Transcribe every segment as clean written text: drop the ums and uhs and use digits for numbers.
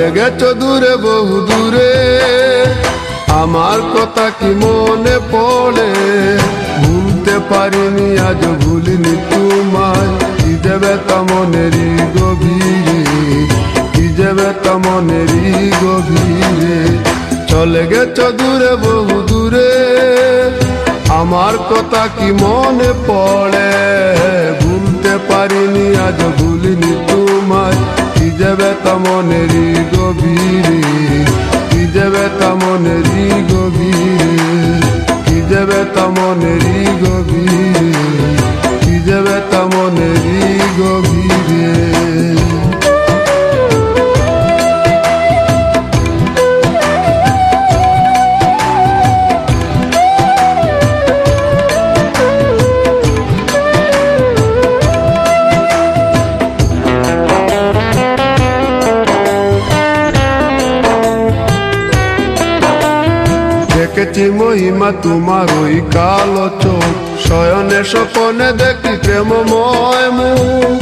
চলে গেছো দূরে বহু দূরে, আমার কথা কি মনে পড়ে? ভুলতে পারিনি আজ ভুলিনি তোমায়, কি যে ব্যথা মনেরই গভীরে, কি যে ব্যথা মনেরই গভীরে। চলে গেছো দূরে বহু দূরে, আমার কথা কি মনে পড়ে? ভুলতে পারিনি আজ ভুলিনি তোমায়, কি যে ব্যথা মনেরই গভীরে, কি যে ব্যথা মনেরই গভীরে, কি যে ব্যথা মনেরই গভীরে, কি যে ব্যথা মনেরই গভীরে। দেখেছি মহিমা তোমার ওই কালো চোখ, শয়নে স্বপনে দেখি প্রেমময় মুখ।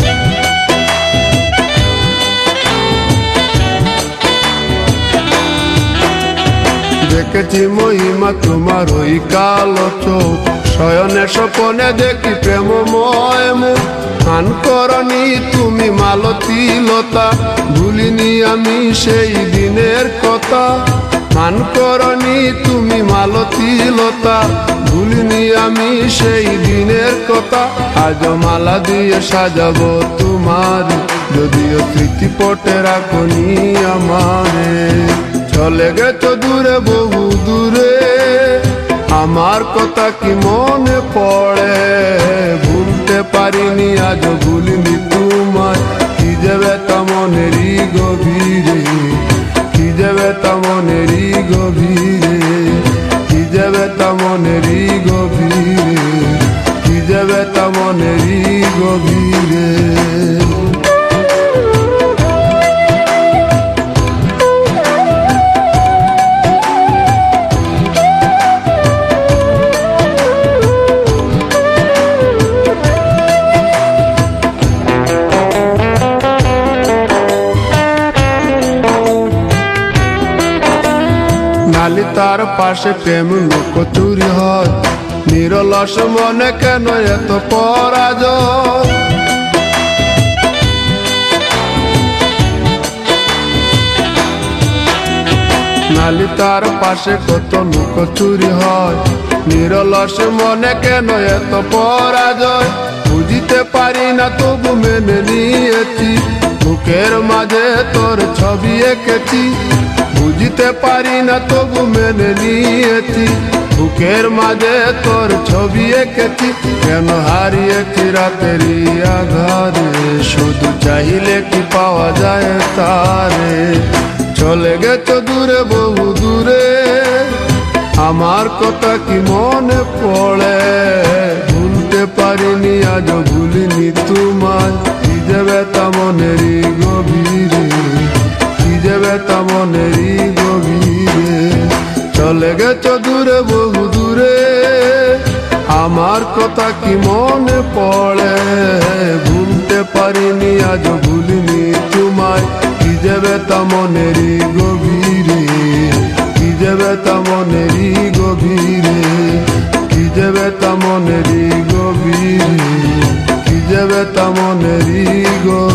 দেখেছি মহিমা তোমার ওই কালো চোখ, শয়নে স্বপনে দেখি প্রেমময় মুখ। গান করনি তুমি মালতী লতা, ভুলিনি আমি সেই দিনের কথা। মান করনি তুমি মালতী লতা, ভুলিনি আমি সেই দিনের কথা। আজ মালা দিয়ে সাজাবো তোমার, যদিও স্মৃতি পটে রাখনি আমারে। চলে গেছো দূরে বহু দূরে, আমার কথা কি মনে পড়ে? ভুলতে পারিনি আজ ভুলিনি তোমায়, কি যে ব্যথা মনেরই গভীরে, কি যে ব্যথা মনেরই গভীরে, কি যে ব্যথা মনেরই গভীরে, কি যে ব্যথা মনেরই গভীরে। নালি তার পাশে প্রেম লুকোচুরি হয়, নিরলস মনে কেন এত পরাজয়? নালি তার পাশে কত লুকোচুরি হয়, নিরলস মনে কেন এত পরাজয়? বুঝিতে পারি না তবু মেনে নিয়েছি, বুকের মাঝে তোর ছবি এঁকেছি। বুঝিতে পারি না তবু মেনে নিয়েছি, বুকের মাঝে তোর ছবি এঁকেছি। কেন হারিয়েছি রাতেরই আধারে, শুধু চাইলে কি পাওয়া যায় তারে? চলে গেছো দূরে বহু দূরে, আমার কথা কি মনে পড়ে? ভুলতে পারিনি আজ ভুলিনি তোমায়, কি যে ব্যথা মনেরই গভীরে, কি যে ব্যথা মনেরই গভীরে। চলে গেছো দূরে বহু দূরে, আমার কথা কি মনে পড়ে? ভুলতে পারিনি আজ ভুলিনি তোমায়, কি যে ব্যথা মনেরই গভীরে, কি যে ব্যথা মনেরই গভীরে, কি যে ব্যথা মনেরই গভীরে, কি যে ব্যথা মনেরই গভীরে।